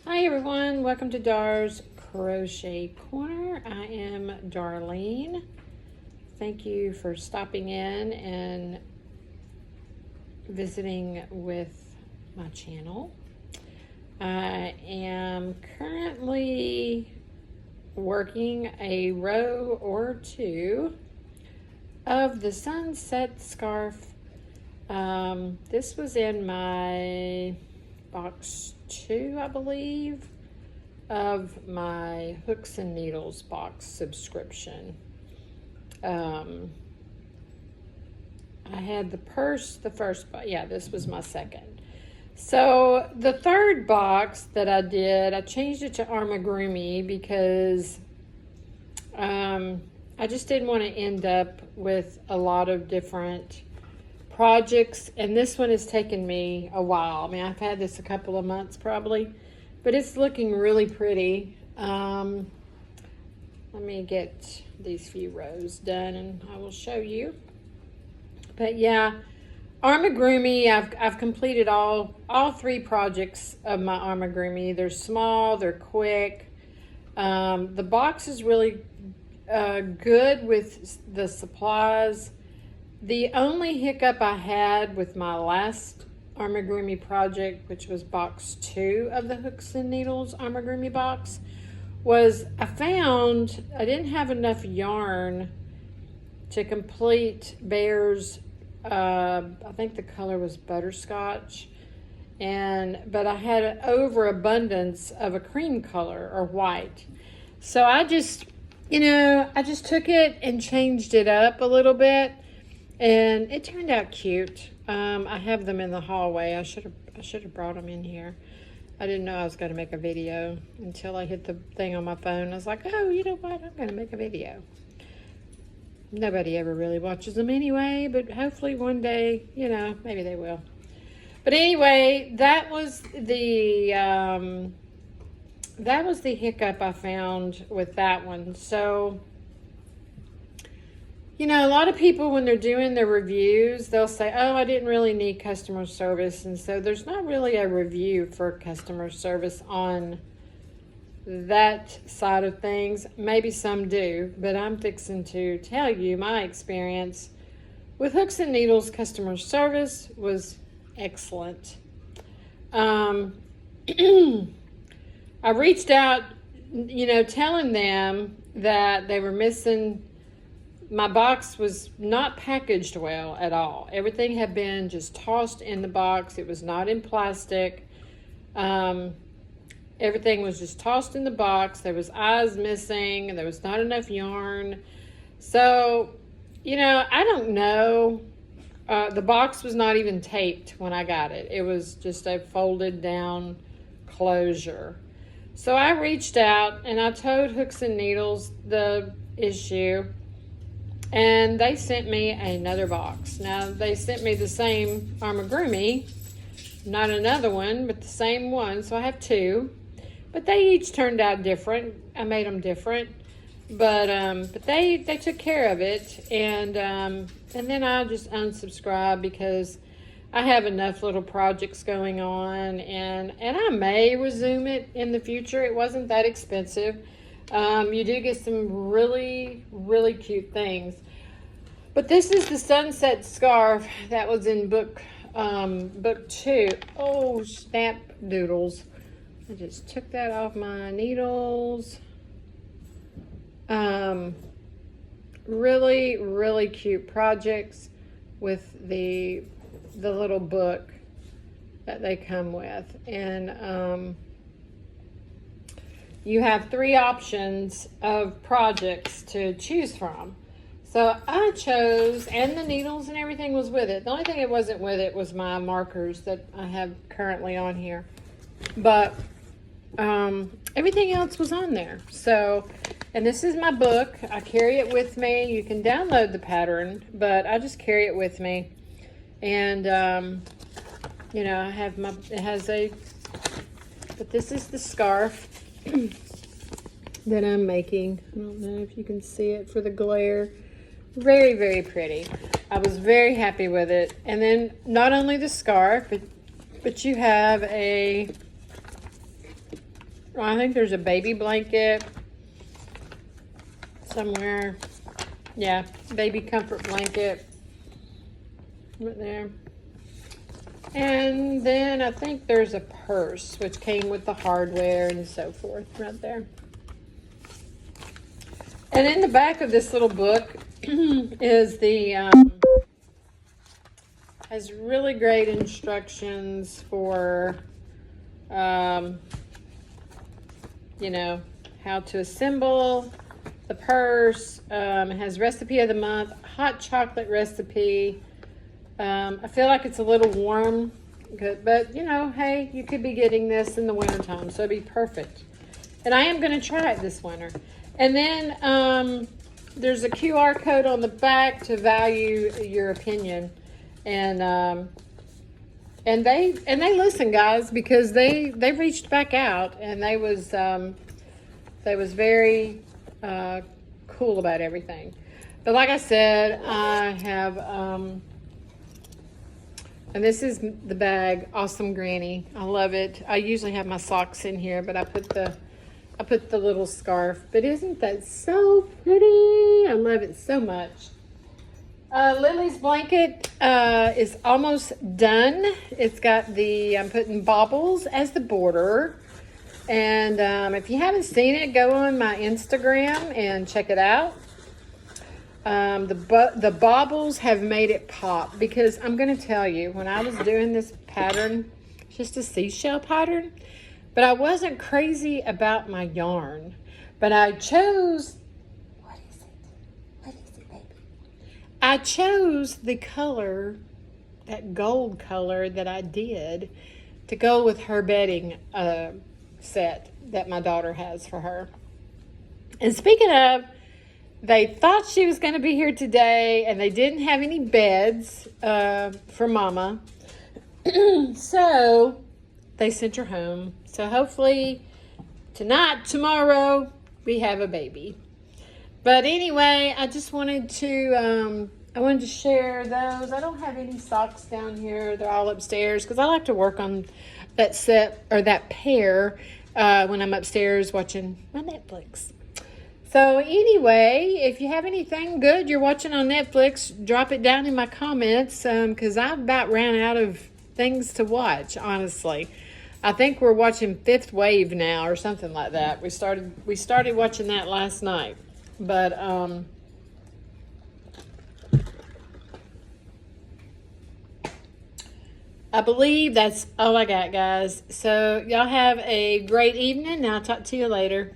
Hi everyone, welcome to Dar's Crochet Corner. I am Darlene. Thank you for stopping in and visiting with my channel. I am currently working a row or two of the sunset scarf. This was in my box 2, I believe, of my Hooks and Needles box subscription. I had the first box. Yeah, this was my second. So the third box that I did, I changed it to Amigurumi because I just didn't want to end up with a lot of different projects, and this one has taken me a while. I mean, I've had this a couple of months probably, but it's looking really pretty. Let me get these few rows done and I will show you. But yeah, Amigurumi, I've completed all 3 projects of my Amigurumi. They're small, they're quick. The box is really good with the supplies. The only hiccup I had with my last Amigurumi project, which was box 2 of the Hooks and Needles Amigurumi box, was I found I didn't have enough yarn to complete Bear's, I think the color was butterscotch, but I had an overabundance of a cream color or white. So I just took it and changed it up a little bit. And it turned out cute. I have them in the hallway. I should have brought them in here. I didn't know I was going to make a video until I hit the thing on my phone. I was like, oh, you know what? I'm going to make a video. Nobody ever really watches them anyway, but hopefully one day, maybe they will. But anyway, that was the hiccup I found with that one. So, a lot of people, when they're doing their reviews, they'll say, oh, I didn't really need customer service. And so there's not really a review for customer service on that side of things. Maybe some do, but I'm fixing to tell you my experience with Hooks and Needles customer service was excellent. I reached out, telling them that they were missing. My box was not packaged well at all. Everything had been just tossed in the box. It was not in plastic. Everything was just tossed in the box. There was eyes missing, and there was not enough yarn. So, I don't know. The box was not even taped when I got it. It was just a folded down closure. So I reached out and I told Hooks and Needles the issue. And they sent me another box. Now, they sent me the same Amigurumi, not another one, but the same one. So I have 2. But they each turned out different. I made them different. But they took care of it. And then I just unsubscribed because I have enough little projects going on. And I may resume it in the future. It wasn't that expensive. You do get some really, really cute things. But this is the sunset scarf that was in book 2. Oh, snap doodles. I just took that off my needles. Really, really cute projects with the little book that they come with. And you have 3 options of projects to choose from. So I chose, and the needles and everything was with it. The only thing it wasn't with it was my markers that I have currently on here. But everything else was on there. So, and this is my book. I carry it with me. You can download the pattern, but I just carry it with me. And, I have but this is the scarf that I'm making. I don't know if you can see it for the glare. Very, very pretty. I was very happy with it. And then not only the scarf, but you have a I think there's a baby blanket somewhere. Yeah, baby comfort blanket right there. And then I think there's a purse, which came with the hardware and so forth right there. And in the back of this little book is has really great instructions for, you know, how to assemble the purse. It has recipe of the month, hot chocolate recipe. I feel like it's a little warm, but you know, hey, you could be getting this in the wintertime, so it'd be perfect. And I am going to try it this winter. And then there's a QR code on the back to value your opinion. And they listen, guys, because they reached back out, and they was very cool about everything. But like I said, I have and this is the bag, Awesome Granny. I love it. I usually have my socks in here, but I put the little scarf. But isn't that so pretty? I love it so much. Lily's blanket is almost done. It's got I'm putting baubles as the border. And if you haven't seen it, go on my Instagram and check it out. The baubles have made it pop, because I'm going to tell you, when I was doing this pattern, just a seashell pattern, but I wasn't crazy about my yarn. But I chose, what is it, baby? I chose the color, that gold color that I did, to go with her bedding set that my daughter has for her. And speaking of, they thought she was going to be here today, and they didn't have any beds for Mama. So they sent her home. So hopefully tonight, tomorrow, we have a baby. But anyway, I just wanted to share those. I don't have any socks down here. They're all upstairs, because I like to work on that set, or that pair, when I'm upstairs watching my Netflix. So anyway, if you have anything good you're watching on Netflix, drop it down in my comments, because I've about ran out of things to watch, honestly. I think we're watching Fifth Wave now, or something like that. We started watching that last night. But I believe that's all I got, guys. So y'all have a great evening, and I'll talk to you later.